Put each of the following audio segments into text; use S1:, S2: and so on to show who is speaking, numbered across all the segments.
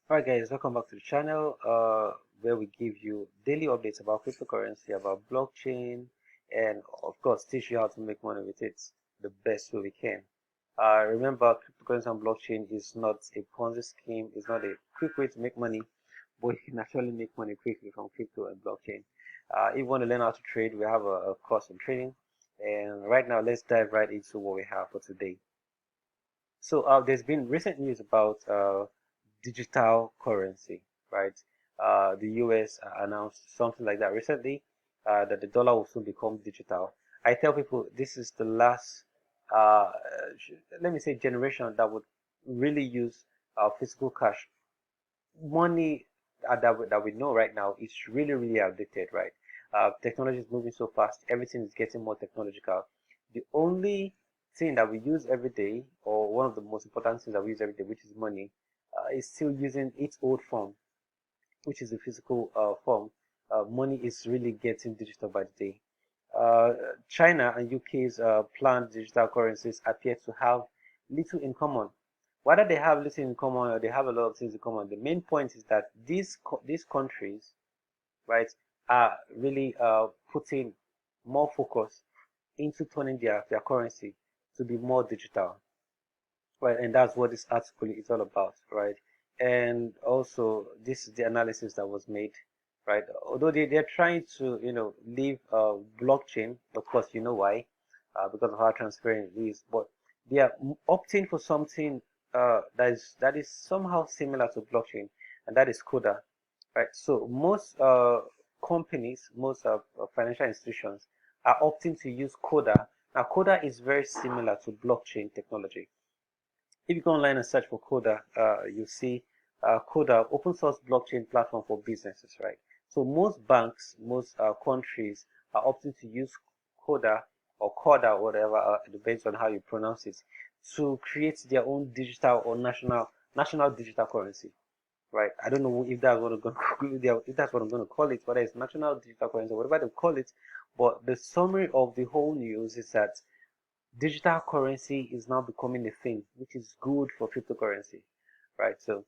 S1: Alright guys, welcome back to the channel where we give you daily updates about cryptocurrency, about blockchain, and of course teach you how to make money with it the best way we can. Remember, cryptocurrency and blockchain is not a Ponzi scheme, it's not a quick way to make money, but you can actually make money quickly from crypto and blockchain. If you want to learn how to trade, we have a course on trading, and right now let's dive right into what we have for today. So there's been recent news about digital currency, right? The US announced something like that recently, that the dollar will soon become digital. I tell people this is the last, uh, let me say, generation that would really use physical cash. Money that we know right now is really, really outdated, right? Technology is moving so fast, everything is getting more technological. The only thing that we use every day, or one of the most important things that we use every day, which is money, is still using its old form, which is the physical form. Money is really getting digital by the day. Uh, China and UK's planned digital currencies appear to have little in common. Whether they have little in common or they have a lot of things in common, the main point is that these countries, right, are really putting more focus into turning their currency to be more digital, right? And that's what this article is all about, right? And also, this is the analysis that was made, right? Although they're trying to, leave blockchain, of course, you know why, because of how transparent it is, but they are opting for something that is somehow similar to blockchain, and that is CODA, right? So most companies, most financial institutions are opting to use CODA. Now, CODA is very similar to blockchain technology. If you go online and search for Coda, you see Coda, open source blockchain platform for businesses, right? So most banks, most countries are opting to use Coda or Coda, whatever, depends on how you pronounce it, to create their own digital or national digital currency, right? I don't know if that's what I'm going to, if that's what I'm going to call it, whether it's national digital currency, whatever they call it. But the summary of the whole news is that digital currency is now becoming a thing, which is good for cryptocurrency, right? So,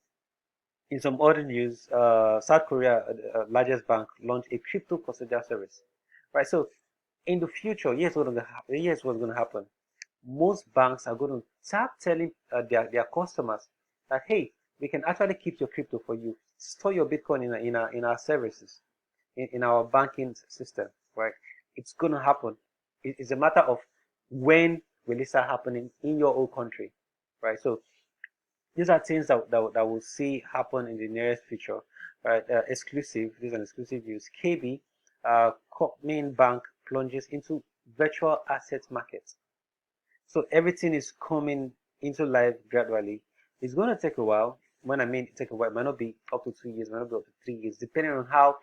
S1: in some other news, South Korea, largest bank, launched a crypto custodial service, right? So, in the future, here's what's going to happen. Most banks are going to start telling their customers that, hey, we can actually keep your crypto for you, store your Bitcoin in our services, in our banking system, right? It's going to happen. It's a matter of when will it start happening in your own country, right? So these are things that we'll see happen in the nearest future, right? Exclusive, this is an exclusive news. KB, main bank, plunges into virtual asset markets. So everything is coming into life gradually. It's going to take a while. When I mean take a while, it might not be up to 2 years, might not be up to 3 years, depending on how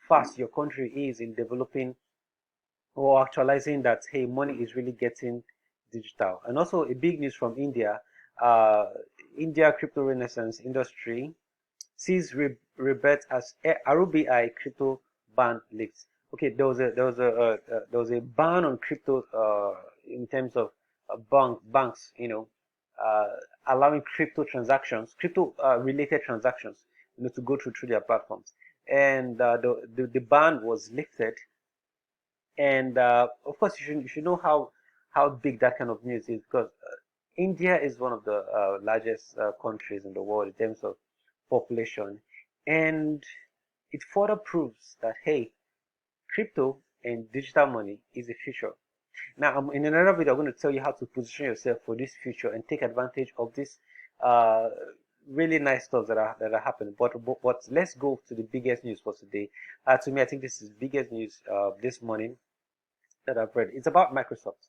S1: fast your country is in developing or actualizing that, hey, money is really getting digital. And also a big news from India, uh, India crypto renaissance industry sees rebate as RBI crypto ban lifts. Okay, there was a ban on crypto in terms of banks, uh, allowing crypto related transactions, to go through their platforms. And the ban was lifted, and of course, you should know how big that kind of news is, because India is one of the largest countries in the world in terms of population, and it further proves that, hey, crypto and digital money is the future. Now, in another video, I'm going to tell you how to position yourself for this future and take advantage of this uh, really nice stuff that are happening. But let's go to the biggest news for today. To me, I think this is biggest news this morning that I've read. It's about Microsoft.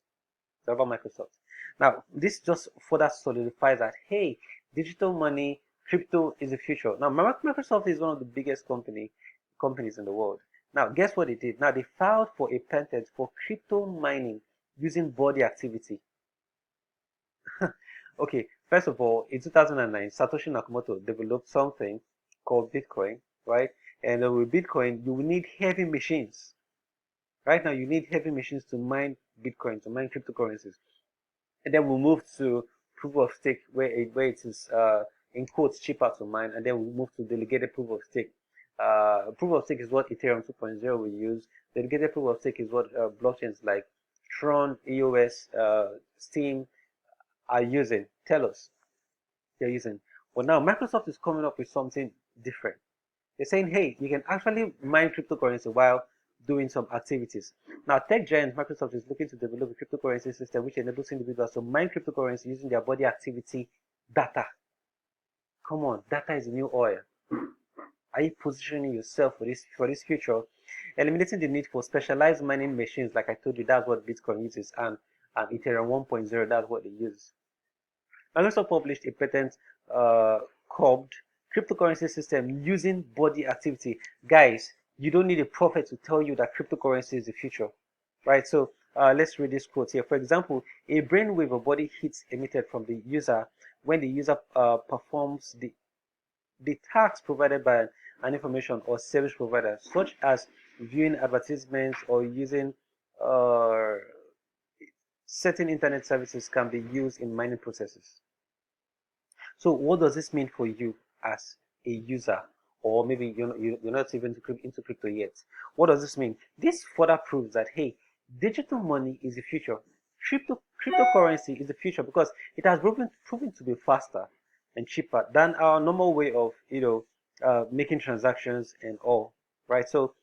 S1: It's about Microsoft. Now, this just further solidifies that, hey, digital money, crypto is the future. Now, Microsoft is one of the biggest companies in the world. Now, guess what they did? Now, they filed for a patent for crypto mining using body activity. Okay, first of all, in 2009, Satoshi Nakamoto developed something called Bitcoin, right? And with Bitcoin, you will need heavy machines. Right now, you need heavy machines to mine Bitcoin, to mine cryptocurrencies. And then we'll move to proof of stake, where it is in quotes, cheaper to mine, and then we move to delegated proof of stake. Proof of stake is what Ethereum 2.0 will use. Delegated proof of stake is what blockchains like Tron, EOS, Steam are using. Telos they're using. But now Microsoft is coming up with something different. They're saying, hey, you can actually mine cryptocurrency while doing some activities. Now, tech giant Microsoft is looking to develop a cryptocurrency system which enables individuals to mine cryptocurrency using their body activity data. Come on, data is the new oil. Are you positioning yourself for this future? Eliminating the need for specialized mining machines, like I told you, that's what Bitcoin uses, and Ethereum 1.0, that's what they use. Microsoft published a patent called cryptocurrency system using body activity. Guys, you don't need a prophet to tell you that cryptocurrency is the future, right? So let's read this quote here. For example, a brainwave or body hits emitted from the user when the user performs the task provided by an information or service provider, such as viewing advertisements or using certain internet services, can be used in mining processes. So what does this mean for you as a user? Or maybe you're not even into crypto yet. What does this mean? This further proves that, hey, digital money is the future. Cryptocurrency is the future because it has proven to be faster and cheaper than our normal way of making transactions and all, right? So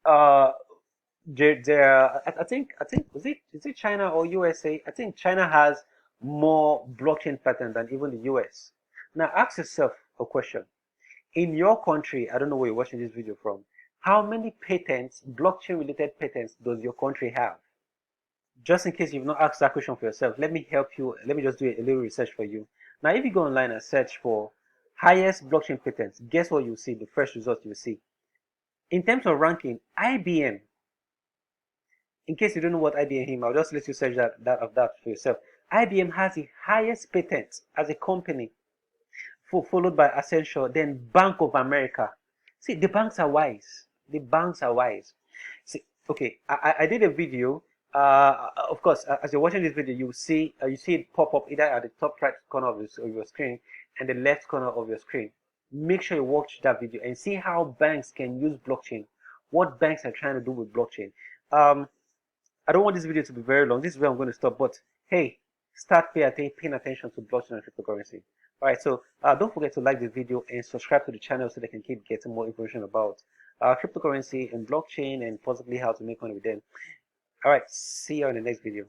S1: uh I think is it China or USA? I think China has more blockchain pattern than even the US. Now ask yourself a question. In your country, I don't know where you're watching this video from, how many patents, blockchain related patents, does your country have? Just in case you've not asked that question for yourself, let me help you. Let me just do a little research for you. Now, if you go online and search for highest blockchain patents, guess what you'll see? The first result you'll see. In terms of ranking, IBM. In case you don't know what IBM is, I'll just let you search that for yourself. IBM has the highest patent as a company, followed by Accenture, then Bank of America. See, the banks are wise. The banks are wise. See, okay, I did a video. Of course, as you're watching this video, you see it pop up either at the top right corner of your screen and the left corner of your screen. Make sure you watch that video and see how banks can use blockchain. What banks are trying to do with blockchain. I don't want this video to be very long. This is where I'm going to stop. But hey, start paying attention to blockchain and cryptocurrency. All right, so don't forget to like the video and subscribe to the channel so they can keep getting more information about cryptocurrency and blockchain and possibly how to make money with them. All right, see you in the next video.